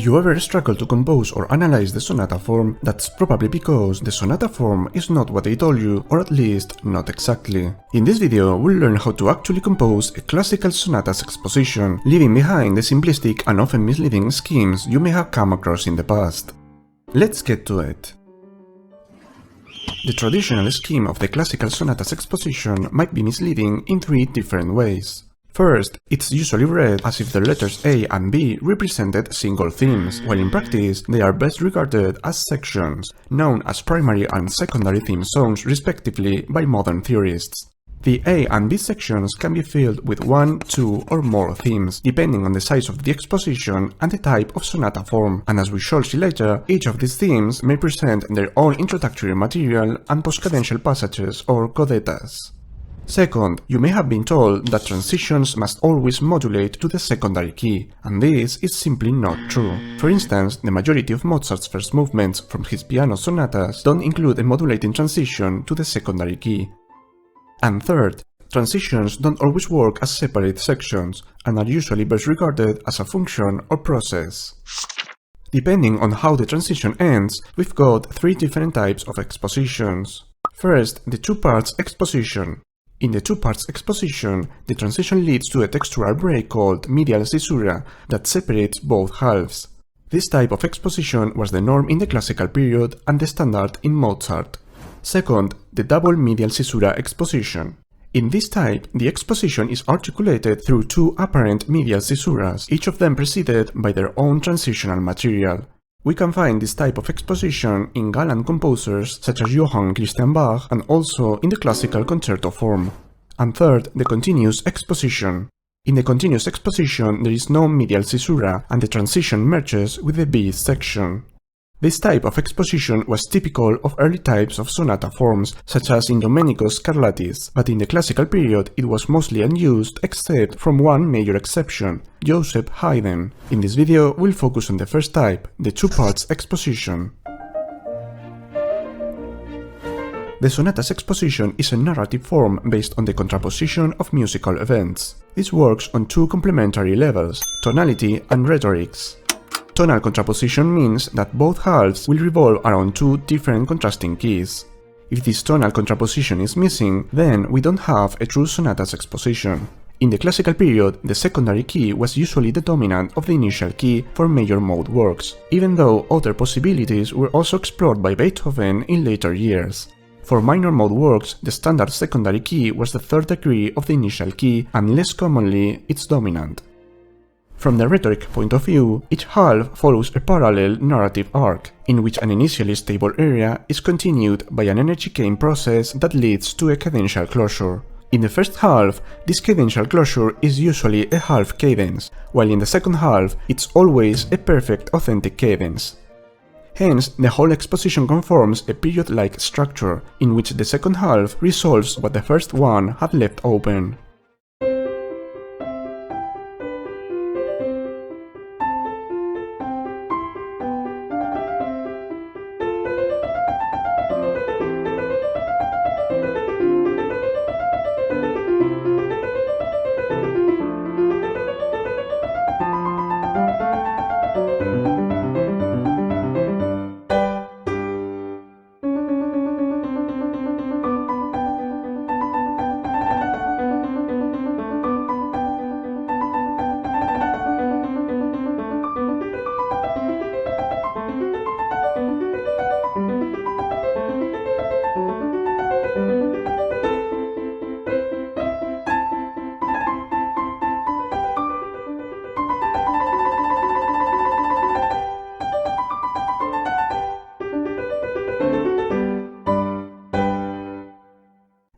If you ever struggle to compose or analyze the sonata form, that's probably because the sonata form is not what they told you, or at least not exactly. In this video, we'll learn how to actually compose a classical sonatas exposition, leaving behind the simplistic and often misleading schemes you may have come across in the past. Let's get to it. The traditional scheme of the classical sonatas exposition might be misleading in three different ways. First, it's usually read as if the letters A and B represented single themes, while in practice they are best regarded as sections, known as primary and secondary theme zones respectively by modern theorists. The A and B sections can be filled with one, two, or more themes, depending on the size of the exposition and the type of sonata form, and as we shall see later, each of these themes may present their own introductory material and post-cadential passages or codetas. Second, you may have been told that transitions must always modulate to the secondary key, and this is simply not true. For instance, the majority of Mozart's first movements from his piano sonatas don't include a modulating transition to the secondary key. And third, transitions don't always work as separate sections, and are usually best regarded as a function or process. Depending on how the transition ends, we've got three different types of expositions. First, the two-parts exposition. In the two-parts exposition, the transition leads to a textural break called medial caesura that separates both halves. This type of exposition was the norm in the classical period and the standard in Mozart. Second, the double medial caesura exposition. In this type, the exposition is articulated through two apparent medial caesuras, each of them preceded by their own transitional material. We can find this type of exposition in Gallant composers such as Johann Christian Bach and also in the classical concerto form. And third, the continuous exposition. In the continuous exposition there is no medial caesura and the transition merges with the B section. This type of exposition was typical of early types of sonata forms, such as in Domenico Scarlatti's, but in the classical period it was mostly unused except from one major exception, Joseph Haydn. In this video we'll focus on the first type, the two-parts exposition. The sonatas exposition is a narrative form based on the contraposition of musical events. This works on two complementary levels, tonality and rhetorics. Tonal contraposition means that both halves will revolve around two different contrasting keys. If this tonal contraposition is missing, then we don't have a true sonatas exposition. In the classical period, the secondary key was usually the dominant of the initial key for major mode works, even though other possibilities were also explored by Beethoven in later years. For minor mode works, the standard secondary key was the third degree of the initial key and less commonly its dominant. From the rhetoric point of view, each half follows a parallel narrative arc, in which an initially stable area is continued by an energy gain process that leads to a cadential closure. In the first half, this cadential closure is usually a half cadence, while in the second half it's always a perfect authentic cadence. Hence, the whole exposition conforms a period-like structure, in which the second half resolves what the first one had left open.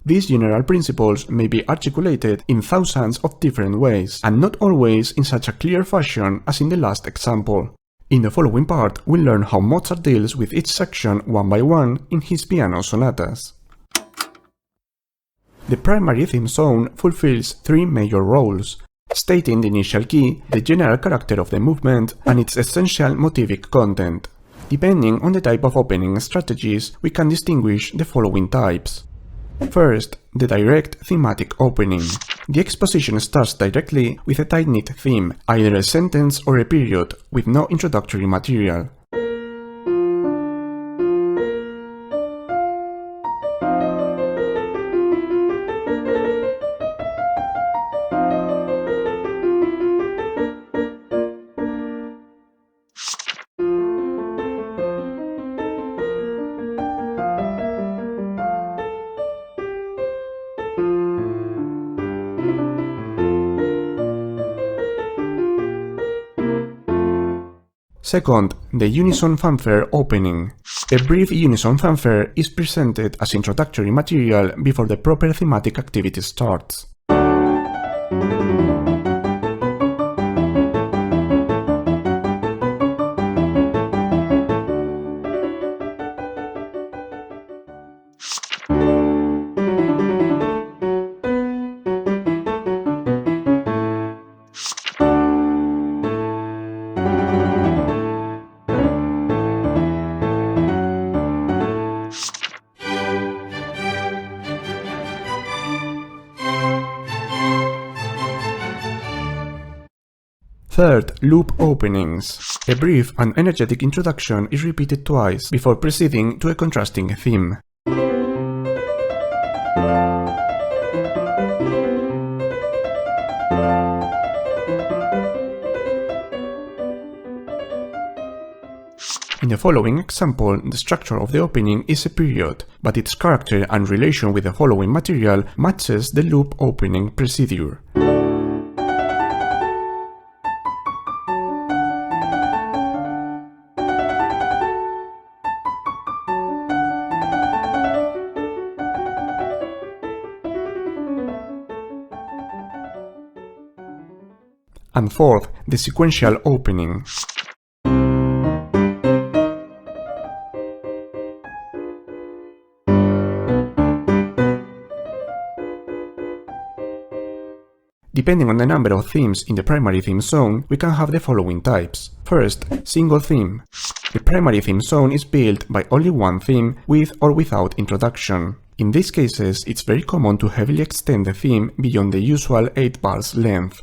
These general principles may be articulated in thousands of different ways, and not always in such a clear fashion as in the last example. In the following part, we'll learn how Mozart deals with each section one by one in his piano sonatas. The primary theme zone fulfills three major roles, stating the initial key, the general character of the movement, and its essential motivic content. Depending on the type of opening strategies, we can distinguish the following types. First, the direct thematic opening. The exposition starts directly with a tight-knit theme, either a sentence or a period, with no introductory material. Second, the unison fanfare opening. A brief unison fanfare is presented as introductory material before the proper thematic activity starts. Third, loop openings. A brief and energetic introduction is repeated twice before proceeding to a contrasting theme. In the following example, the structure of the opening is a period, but its character and relation with the following material matches the loop opening procedure. And fourth, the sequential opening. Depending on the number of themes in the primary theme zone, we can have the following types. First, single theme. The primary theme zone is built by only one theme with or without introduction. In these cases, it's very common to heavily extend the theme beyond the usual 8 bars length.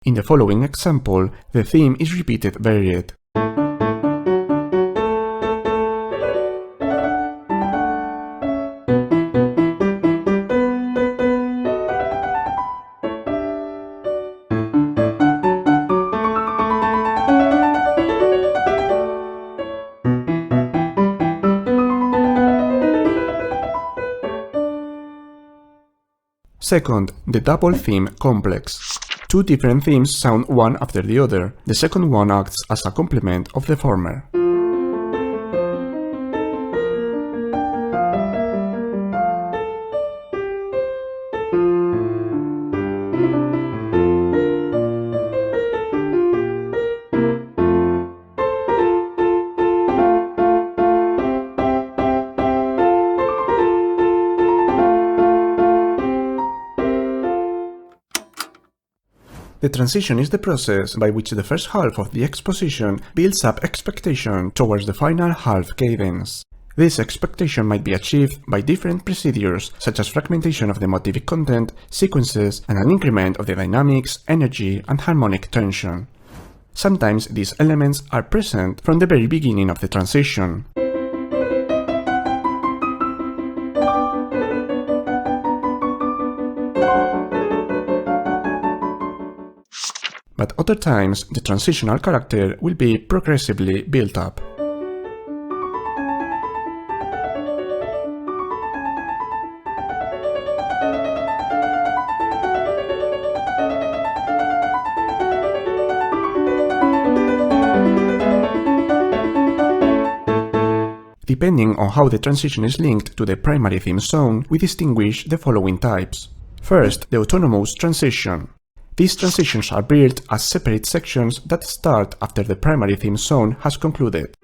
In the following example, the theme is repeated varied. Second, the double theme complex. Two different themes sound one after the other. The second one acts as a complement of the former. The transition is the process by which the first half of the exposition builds up expectation towards the final half cadence. This expectation might be achieved by different procedures such as fragmentation of the motivic content, sequences, and an increment of the dynamics, energy, and harmonic tension. Sometimes these elements are present from the very beginning of the transition. But other times, the transitional character will be progressively built up. Depending on how the transition is linked to the primary theme zone, we distinguish the following types. First, the autonomous transition. These transitions are built as separate sections that start after the primary theme zone has concluded.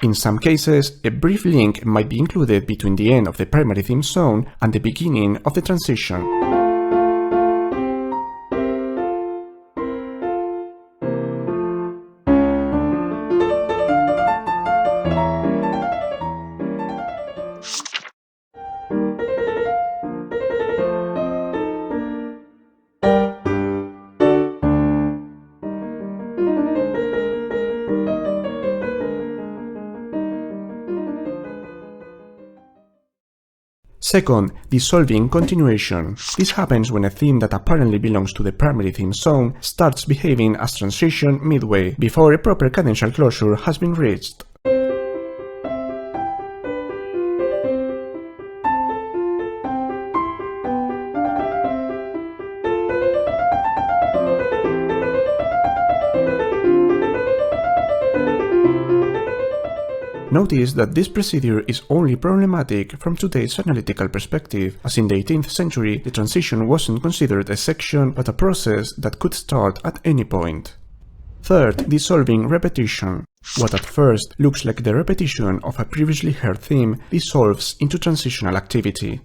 In some cases, a brief link might be included between the end of the primary theme zone and the beginning of the transition. Second, dissolving continuation. This happens when a theme that apparently belongs to the primary theme zone starts behaving as transition midway, before a proper cadential closure has been reached. Notice that this procedure is only problematic from today's analytical perspective, as in the 18th century the transition wasn't considered a section but a process that could start at any point. Third, dissolving repetition. What at first looks like the repetition of a previously heard theme dissolves into transitional activity.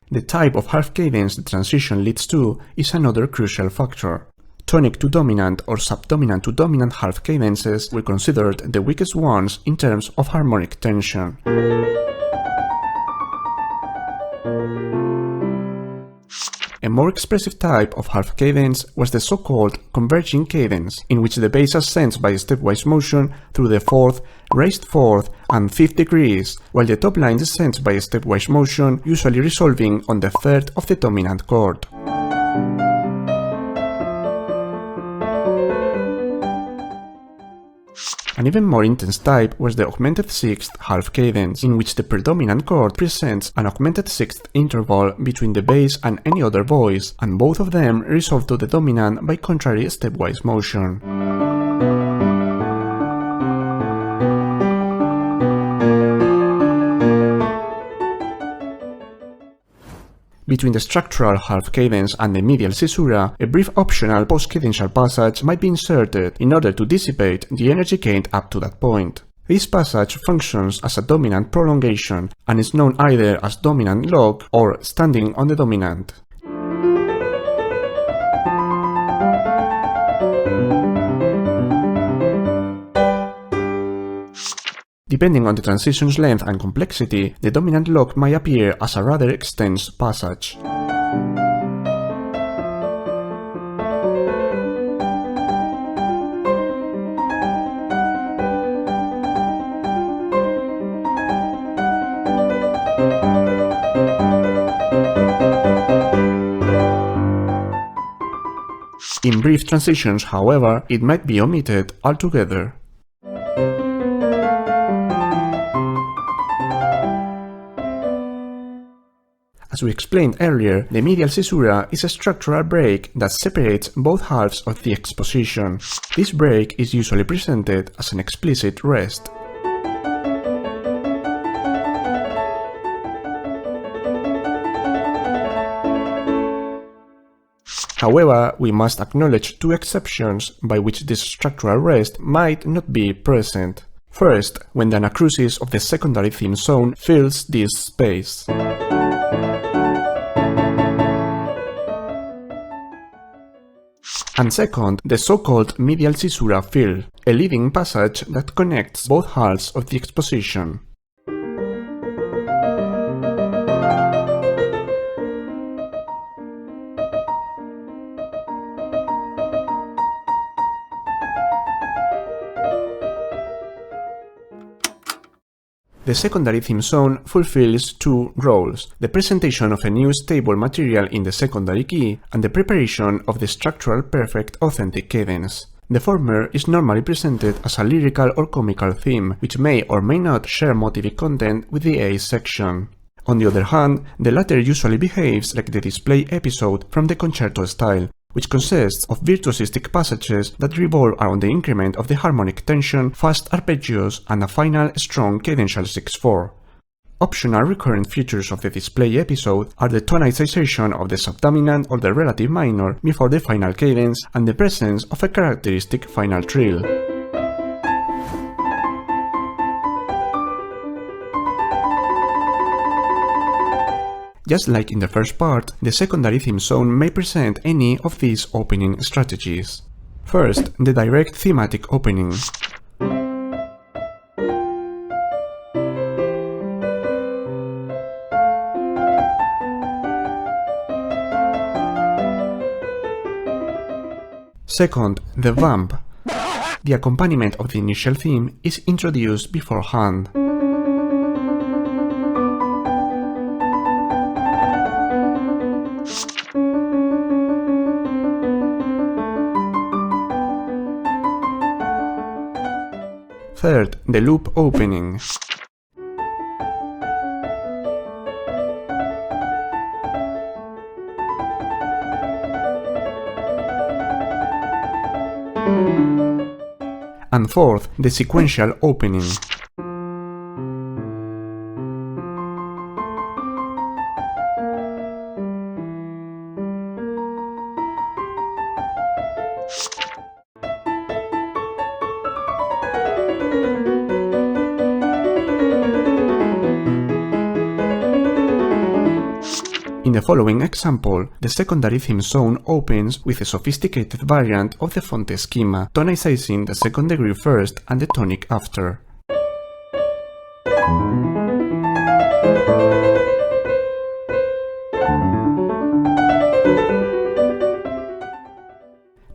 The type of half cadence the transition leads to is another crucial factor. Tonic to dominant or subdominant to dominant half cadences were considered the weakest ones in terms of harmonic tension. A more expressive type of half cadence was the so-called converging cadence, in which the bass ascends by a stepwise motion through the 4th, raised 4th, and 5th degrees, while the top line descends by a stepwise motion, usually resolving on the 3rd of the dominant chord. An even more intense type was the augmented 6th half cadence, in which the predominant chord presents an augmented 6th interval between the bass and any other voice, and both of them resolve to the dominant by contrary stepwise motion. Between the structural half cadence and the medial caesura, a brief optional post-cadential passage might be inserted in order to dissipate the energy gained up to that point. This passage functions as a dominant prolongation and is known either as dominant lock or standing on the dominant. Depending on the transition's length and complexity, the dominant lock might appear as a rather extensive passage. In brief transitions, however, it might be omitted altogether. As we explained earlier, the medial caesura is a structural break that separates both halves of the exposition. This break is usually presented as an explicit rest. However, we must acknowledge two exceptions by which this structural rest might not be present. First, when the anacrusis of the secondary theme zone fills this space. And second, the so-called medial caesura fill, a leading passage that connects both halves of the exposition. The secondary theme zone fulfills two roles: the presentation of a new stable material in the secondary key, and the preparation of the structural perfect authentic cadence. The former is normally presented as a lyrical or comical theme, which may or may not share motivic content with the A section. On the other hand, the latter usually behaves like the display episode from the concerto style, which consists of virtuosistic passages that revolve around the increment of the harmonic tension, fast arpeggios, and a final strong cadential 6/4. Optional recurrent features of the display episode are the tonicization of the subdominant or the relative minor before the final cadence and the presence of a characteristic final trill. Just like in the first part, the secondary theme zone may present any of these opening strategies. First, the direct thematic opening. Second, the vamp. The accompaniment of the initial theme is introduced beforehand. Third, the loop opening. And fourth, the sequential opening. In the following example, the secondary theme zone opens with a sophisticated variant of the Fonte schema, tonicizing the second degree first and the tonic after.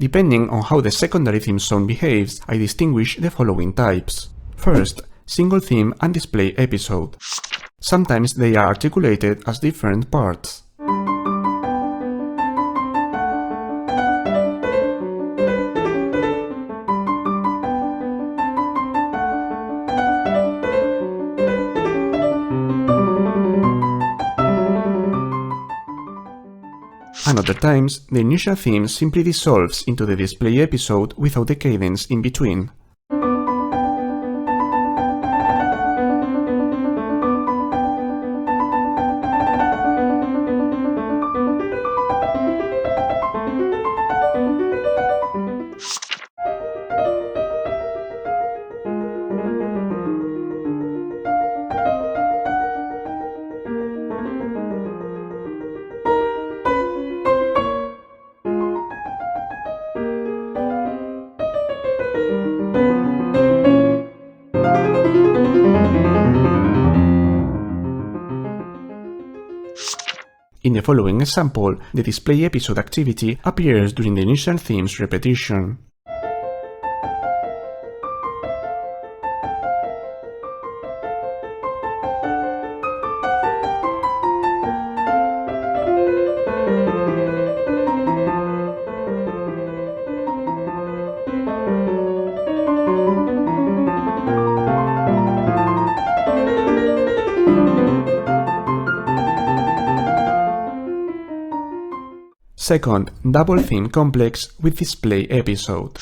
Depending on how the secondary theme zone behaves, I distinguish the following types. First, single theme and display episode. Sometimes they are articulated as different parts. And other times, the initial theme simply dissolves into the display episode without the cadence in between. In the following example, the display episode activity appears during the initial theme's repetition. Second, double theme complex with display episode.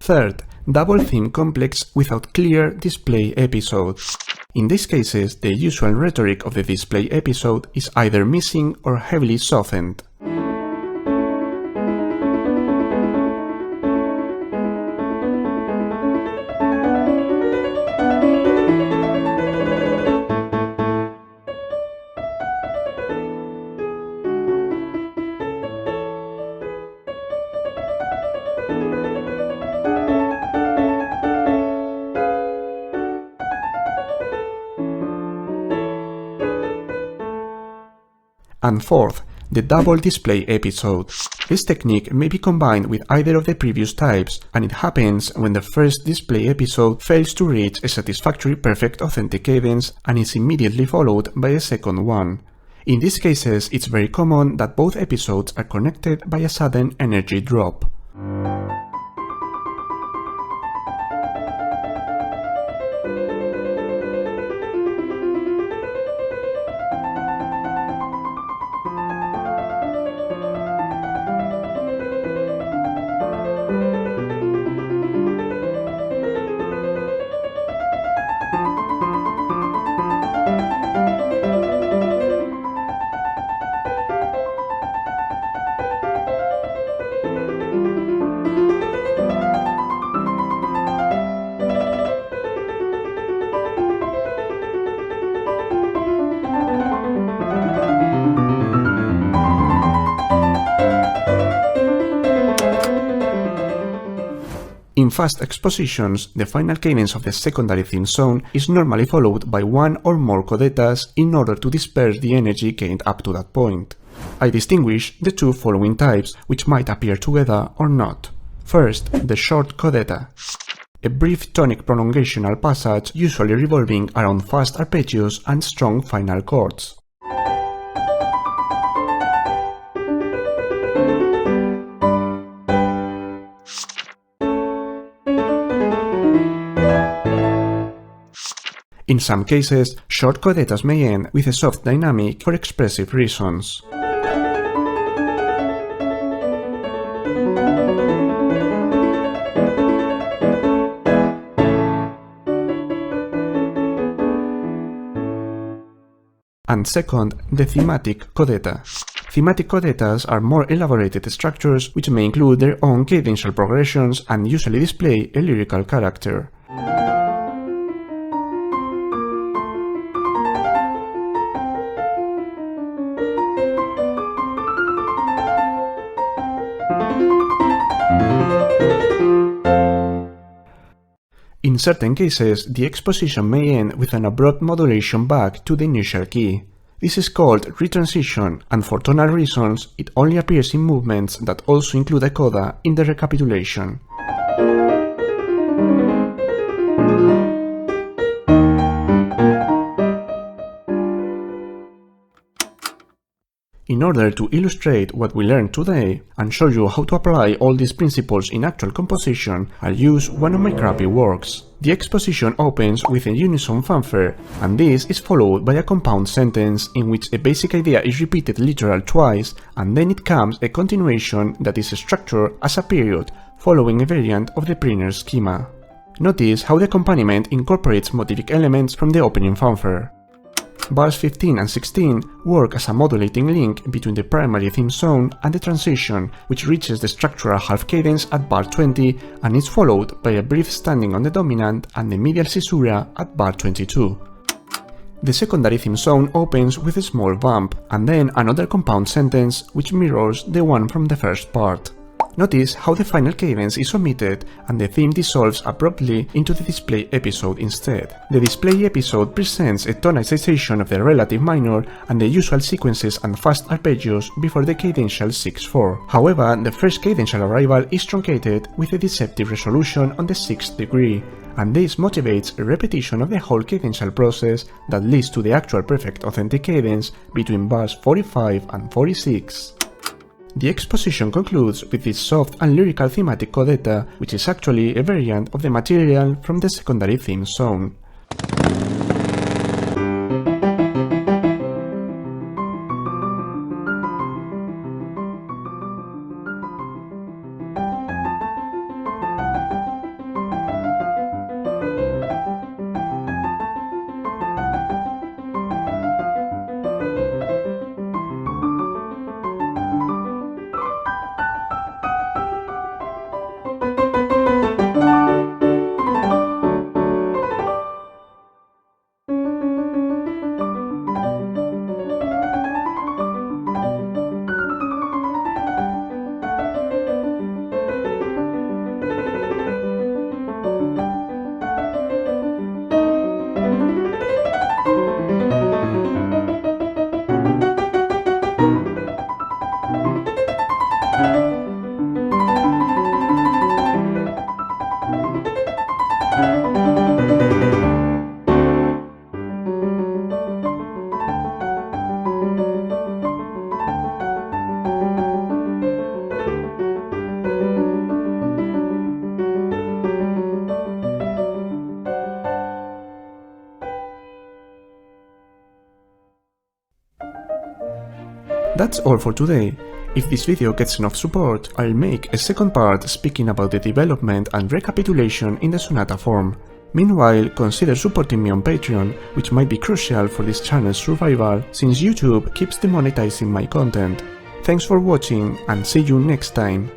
Third, double theme complex without clear display episodes. In these cases, the usual rhetoric of the display episode is either missing or heavily softened. And fourth, the double display episode. This technique may be combined with either of the previous types, and it happens when the first display episode fails to reach a satisfactory perfect authentic cadence and is immediately followed by a second one. In these cases, it's very common that both episodes are connected by a sudden energy drop. In fast expositions, the final cadence of the secondary theme zone is normally followed by one or more codetas in order to disperse the energy gained up to that point. I distinguish the two following types, which might appear together or not. First, the short codeta. A brief tonic prolongational passage usually revolving around fast arpeggios and strong final chords. In some cases, short codetas may end with a soft dynamic for expressive reasons. And second, the thematic codeta. Thematic codetas are more elaborated structures which may include their own cadential progressions and usually display a lyrical character. In certain cases, the exposition may end with an abrupt modulation back to the initial key. This is called retransition, and for tonal reasons, it only appears in movements that also include a coda in the recapitulation. In order to illustrate what we learned today and show you how to apply all these principles in actual composition, I'll use one of my crappy works. The exposition opens with a unison fanfare, and this is followed by a compound sentence in which a basic idea is repeated literal twice, and then it comes a continuation that is structured as a period, following a variant of the Priner schema. Notice how the accompaniment incorporates motivic elements from the opening fanfare. Bars 15 and 16 work as a modulating link between the primary theme zone and the transition, which reaches the structural half cadence at bar 20 and is followed by a brief standing on the dominant and the medial caesura at bar 22. The secondary theme zone opens with a small bump, and then another compound sentence which mirrors the one from the first part. Notice how the final cadence is omitted and the theme dissolves abruptly into the display episode instead. The display episode presents a tonicization of the relative minor and the usual sequences and fast arpeggios before the cadential 6/4. However, the first cadential arrival is truncated with a deceptive resolution on the 6th degree, and this motivates a repetition of the whole cadential process that leads to the actual perfect authentic cadence between bars 45 and 46. The exposition concludes with this soft and lyrical thematic codeta, which is actually a variant of the material from the secondary theme zone. That's all for today. If this video gets enough support, I'll make a second part speaking about the development and recapitulation in the sonata form. Meanwhile, consider supporting me on Patreon, which might be crucial for this channel's survival since YouTube keeps demonetizing my content. Thanks for watching and see you next time.